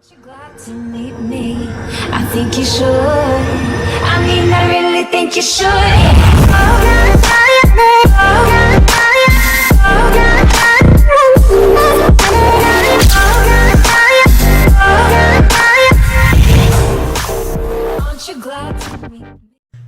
You're glad to meet me. I think you should. I mean, I really think you should. Aren't you glad to meet me?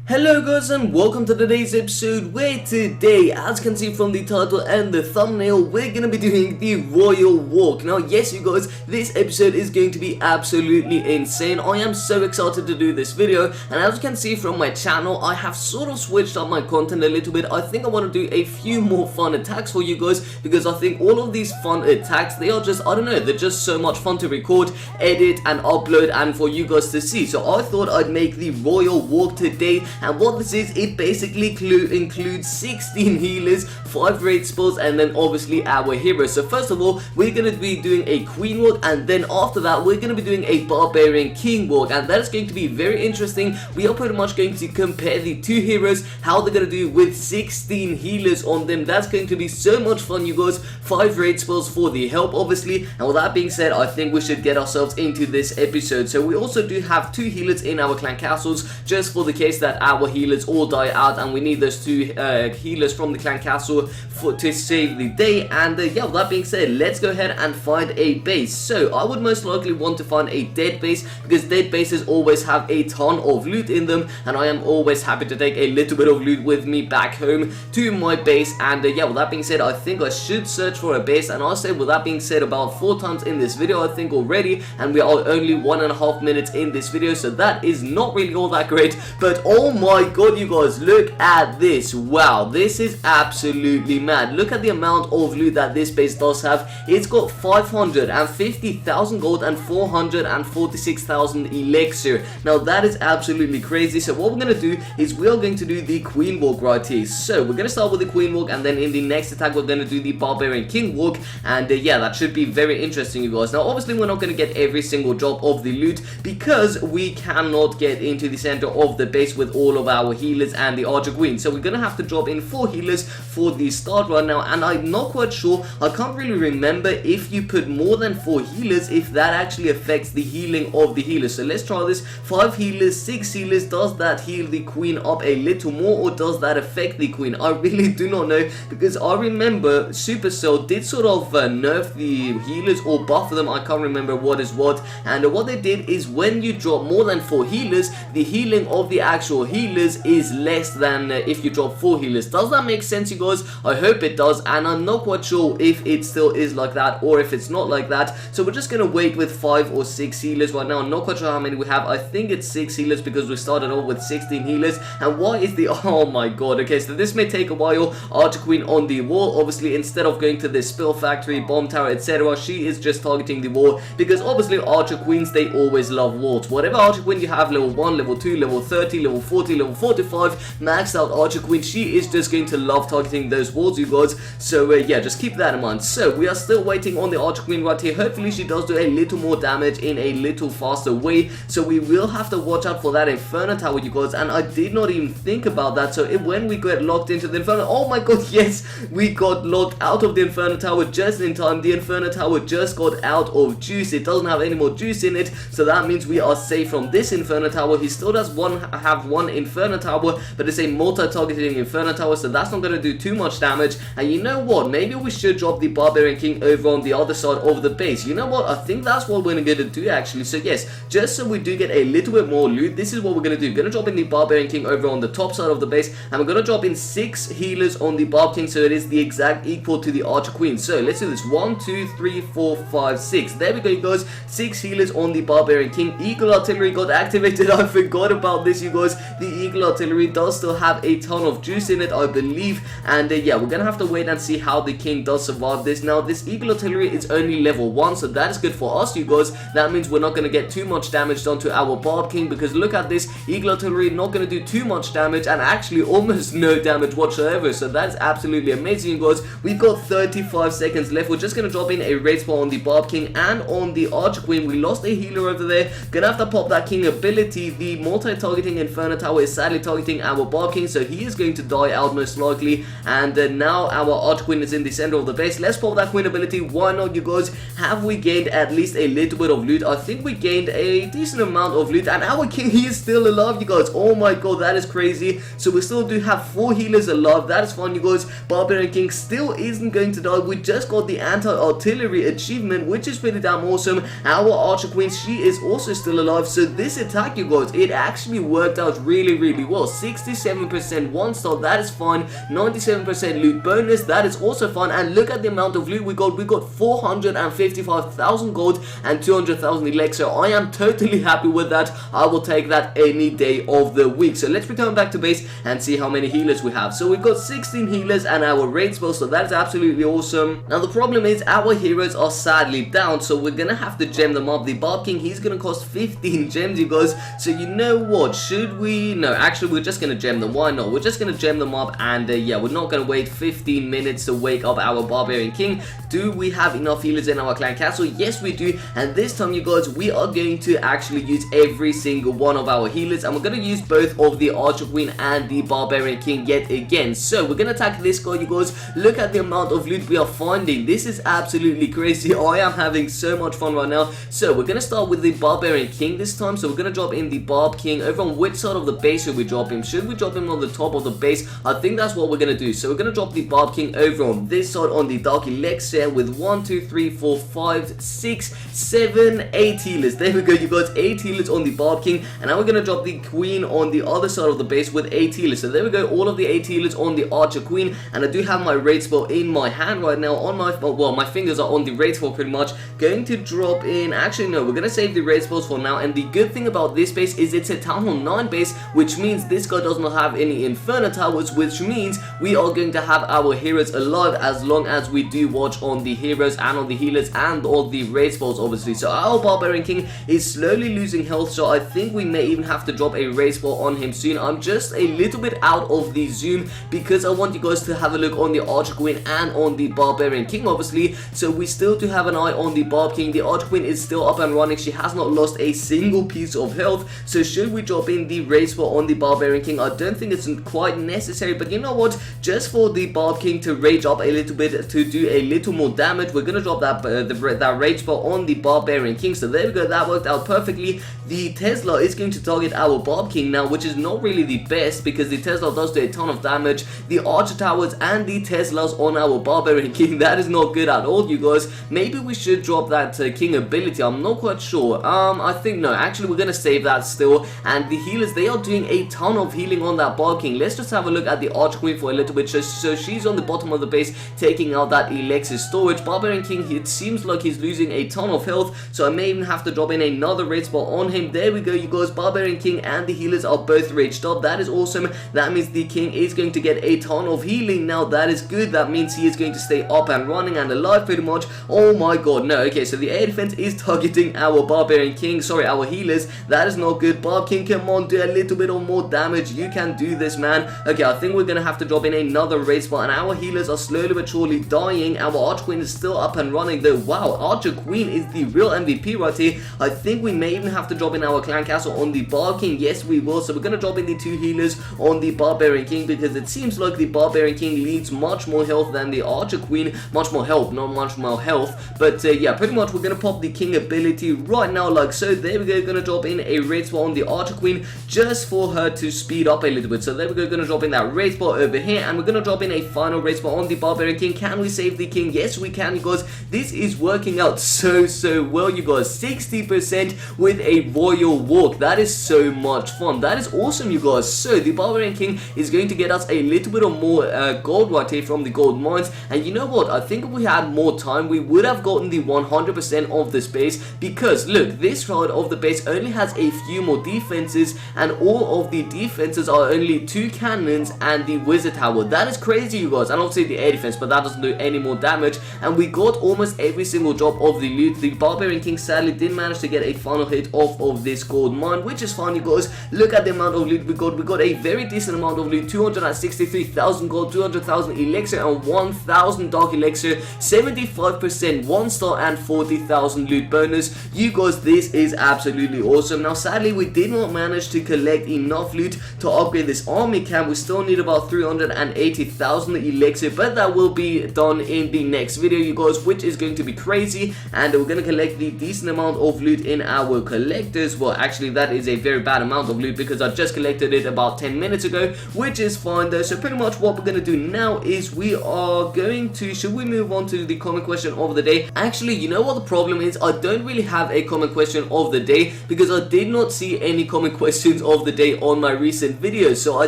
Hello guys and welcome to today's episode where today, as you can see from the title and the thumbnail, we're going to be doing the Royal Walk. Now yes you guys, this episode is going to be absolutely insane. I am so excited to do this video, and as you can see from my channel, I have sort of switched up my content a little bit. I think I want to do a few more fun attacks for you guys, because I think all of these fun attacks, they are just, I don't know, they're just so much fun to record, edit and upload and for you guys to see. So I thought I'd make the Royal Walk today. And what this is, it basically includes 16 healers, 5 raid spells, and then obviously our heroes. So first of all, we're going to be doing a Queen Walk, and then after that, we're going to be doing a Barbarian King Walk, and that is going to be very interesting. We are pretty much going to compare the two heroes, how they're going to do with 16 healers on them. That's going to be so much fun, you guys. 5 raid spells for the help, obviously. And with that being said, I think we should get ourselves into this episode. So we also do have 2 healers in our clan castles, just for the case that our healers all die out, and we need those 2 healers from the clan castle to save the day. And yeah, with that being said, let's go ahead and find a base. So I would most likely want to find a dead base, because dead bases always have a ton of loot in them, and I am always happy to take a little bit of loot with me back home to my base. And yeah, with that being said, I think I should search for a base, and I'll say with that being said about 4 times in this video I think already, and we are only 1.5 minutes in this video, so that is not really all that great. But oh my god, you guys, look at this. Wow, this is absolutely mad. Look at the amount of loot that this base does have. It's got 550,000 gold and 446,000 elixir. Now that is absolutely crazy. So what we're going to do is we are going to do the Queen Walk right here. So we're going to start with the Queen Walk, and then in the next attack we're going to do the Barbarian King Walk, and yeah, that should be very interesting, you guys. Now obviously we're not going to get every single drop of the loot, because we cannot get into the center of the base with all of our healers and the Archer Queen. So we're going to have to drop in 4 healers for the start right now, and I'm not quite sure, I can't really remember if you put more than 4 healers, if that actually affects the healing of the healers. So let's try this. 5 healers, 6 healers, does that heal the queen up a little more, or does that affect the queen? I really do not know, because I remember Supercell did sort of nerf the healers or buff them, I can't remember what is what, and what they did is when you drop more than 4 healers, the healing of the actual healers is less than if you drop 4 healers. Does that make sense, you guys? I hope it does, and I'm not quite sure if it still is like that or if it's not like that. So we're just gonna wait with 5 or 6 healers right now. I'm not quite sure how many we have. I think it's 6 healers, because we started off with 16 healers. And why is the, oh my god, okay, so this may take a while. Archer Queen on the wall, obviously, instead of going to the Spill Factory, Bomb Tower, etc., she is just targeting the wall, because obviously Archer Queens, they always love walls. Whatever Archer Queen you have, level 1, level 2, level 30, level 40, level 45, maxed out Archer Queen, she is just going to love targeting those walls, you guys. So yeah, just keep that in mind. So we are still waiting on the Archer Queen right here. Hopefully she does do a little more damage in a little faster way, so we will have to watch out for that Inferno Tower, you guys. And I did not even think about that. So when we get locked into the Inferno, oh my god, yes, we got locked out of the Inferno Tower just in time. The Inferno Tower just got out of juice. It doesn't have any more juice in it, so that means we are safe from this Inferno Tower. He still does have one Inferno Tower, but it's a multi-targeting Inferno Tower, so that's not going to do too much damage. And you know what, maybe we should drop the Barbarian King over on the other side of the base. You know what, I think that's what we're going to do actually. So yes, just so we do get a little bit more loot, this is what we're going to do. We're going to drop in the Barbarian King over on the top side of the base, and we're going to drop in 6 healers on the Barb King, so it is the exact equal to the Archer Queen. So let's do this. 1, 2, 3, 4, 5, 6. There we go, you guys. 6 healers on the Barbarian King. Eagle Artillery got activated. I forgot about this, you guys. The Eagle Artillery does still have a ton of juice in it, I believe. And yeah, we're gonna have to wait and see how the king does survive this. Now, this Eagle Artillery is only level 1, so that is good for us, you guys. That means we're not gonna get too much damage done to our Barb King, because look at this. Eagle Artillery not gonna do too much damage, and actually almost no damage whatsoever. So that's absolutely amazing, you guys. We've got 35 seconds left. We're just gonna drop in a raid spell on the Barb King and on the Archer Queen. We lost a healer over there. Gonna have to pop that king ability. The multi-targeting Inferno Tower is sadly targeting our Barb King, so he is going to die out most likely. And now our Archer Queen is in the center of the base. Let's pop that Queen ability. Why not, you guys? Have we gained at least a little bit of loot? I think we gained a decent amount of loot, and our King, he is still alive, you guys. Oh my god, that is crazy. So we still do have 4 healers alive. That is fun, you guys. Barbarian King still isn't going to die. We just got the anti-artillery achievement, which is pretty damn awesome. Our Archer Queen, she is also still alive. So this attack, you guys, it actually worked out really well. 67% 1-star, that is fun. 97% loot bonus, that is also fun. And look at the amount of loot we got. We got 455,000 gold and 200,000 elixir. I am totally happy with that. I will take that any day of the week. So let's return back to base and see how many healers we have. So we've got 16 healers and our raid spell, so that is absolutely awesome. Now the problem is our heroes are sadly down, so we're gonna have to gem them up. The Barb King, he's gonna cost 15 gems, you guys. So you know what, should we? No, actually we're just gonna gem them. Why not? We're just gonna gem them up, and yeah, we're not gonna wait 15 minutes to wake up our Barbarian King. Do we have enough healers in our clan castle? Yes we do, and this time, you guys, we are going to actually use every single one of our healers, and we're gonna use both of the Archer Queen and the Barbarian King yet again. So we're gonna attack this guy, you guys. Look at the amount of loot we are finding. This is absolutely crazy. I am having so much fun right now. So we're gonna start with the Barbarian King this time. So we're gonna drop in the Barb King. Over on which side of the base should we drop him? Should we drop him on the top of the base? I think that's what we're gonna do. So we're gonna drop the Barb King over on this side on the Dark Elixir with 1, 2, 3, 4, 5, 6, 7, 8 healers. There we go, you guys. 8 healers on the Barb King, and now we're gonna drop the Queen on the other side of the base with 8 healers. So there we go, all of the 8 healers on the Archer Queen, and I do have my raid spell in my hand right now. On my, well, my fingers are on the raid spell pretty much. Going to drop in, actually no, we're gonna save the raid spells for now. And the good thing about this base is it's a Town Hall 9 base, which means this guy does not have any Inferno towers, which means we are going to have our heroes alive as long as we do watch on the heroes and on the healers and all the raid spells, obviously. So our Barbarian King is slowly losing health, so I think we may even have to drop a raid spell on him soon. I'm just a little bit out of the zoom because I want you guys to have a look on the Archer Queen and on the Barbarian King, obviously. So we still do have an eye on the Barb King. The Archer Queen is still up and running. She has not lost a single piece of health. So should we drop in the raid spell on the Barbarian King? I don't think it's quite necessary, but you know what, just for the Barb King to rage up a little bit, to do a little more damage, we're gonna drop that that rage spell on the Barbarian King. So there we go, that worked out perfectly. The Tesla is going to target our Barb King now, which is not really the best because the Tesla does do a ton of damage. The Archer Towers and the Teslas on our Barbarian King, that is not good at all, you guys. Maybe we should drop that King ability. I'm not quite sure. I think no, actually we're gonna save that still. And the healers, they are doing a ton of healing on that Barb King. Let's just have a look at the Archer Queen for a little bit. So she's on the bottom of the base taking out that Elixir storage. Barbarian King, it seems like he's losing a ton of health, so I may even have to drop in another raid spell on him. There we go, you guys. Barbarian King and the healers are both raged up. That is awesome. That means the King is going to get a ton of healing now. That is good. That means he is going to stay up and running and alive pretty much. Oh my god, no. Okay, so the air defense is targeting our Barbarian King, sorry, our healers. That is not good. Barb King, come on, do a little bit of more damage. You can do this, man. Okay, I think we're gonna have to drop in another raid spell, and our healers are slowly but surely dying. Our Archer Queen is still up and running though. Wow, Archer Queen is the real MVP right here. I think we may even have to drop in our clan castle on the Barb King. Yes, we will. So we're gonna drop in the 2 healers on the Barbarian King because it seems like the Barbarian King needs much more health than the Archer Queen. Much more health, not much more health. But yeah, pretty much we're gonna pop the King ability right now like so. There we go, gonna drop in a raid spell on the Archer Queen just for her to speed up a little bit. So there we go, gonna drop in that raid spell over here, and we're gonna drop in a final raid spell on the Barbarian King. Can we save the King? Yes, we can, you guys. This is working out so well, you guys. 60% with a royal walk. That is so much fun. That is awesome, you guys. So the Barbarian King is going to get us a little bit of more gold right here from the gold mines. And you know what? I think if we had more time, we would have gotten the 100% of this base, because look, this side of the base only has a few more defenses, and all of the defenses are only 2 cannons and the wizard tower. That is crazy, you guys. And obviously the air defense, but that doesn't do any more damage. And we got almost every single drop of the loot. The Barbarian King sadly didn't manage to get a final hit off of this gold mine, which is fine, you guys. Look at the amount of loot we got. We got a very decent amount of loot. 263,000 gold, 200,000 elixir, and 1,000 dark elixir, 75% 1-star, and 40,000 loot bonus. You guys, this is absolutely awesome. Now sadly we did not manage to collect enough enough loot to upgrade this army camp. We still need about 380,000 elixir, but that will be done in the next video, you guys, which is going to be crazy. And we're going to collect the decent amount of loot in our collectors. Well, actually that is a very bad amount of loot because I just collected it about 10 minutes ago, which is fine though. So pretty much what we're going to do now is we are going to, should we move on to the comment question of the day? Actually, you know what the problem is? I don't really have a comment question of the day because I did not see any comment questions of the day on my recent videos. So I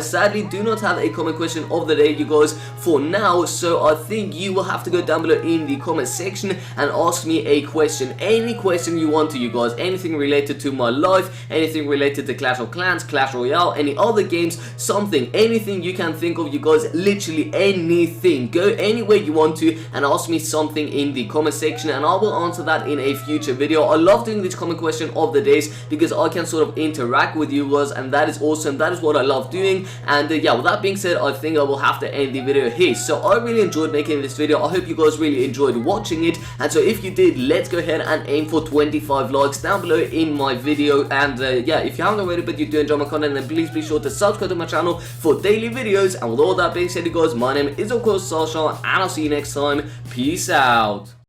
sadly do not have a comment question of the day, you guys, for now. So I think you will have to go down below in the comment section and ask me a question, any question you want to, you guys, anything related to my life, anything related to Clash of Clans, Clash Royale, any other games, something, anything you can think of, you guys, literally anything. Go anywhere you want to and ask me something in the comment section and I will answer that in a future video. I love doing this comment question of the days because I can sort of interact with you guys, and that is awesome. That is what I love doing. And yeah, with that being said, I think I will have to end the video here. So I really enjoyed making this video. I hope you guys really enjoyed watching it, and so if you did, let's go ahead and aim for 25 likes down below in my video. And yeah, if you haven't already but you do enjoy my content, then please be sure to subscribe to my channel for daily videos. And with all that being said, you guys, my name is of course Asascha, and I'll see you next time. Peace out.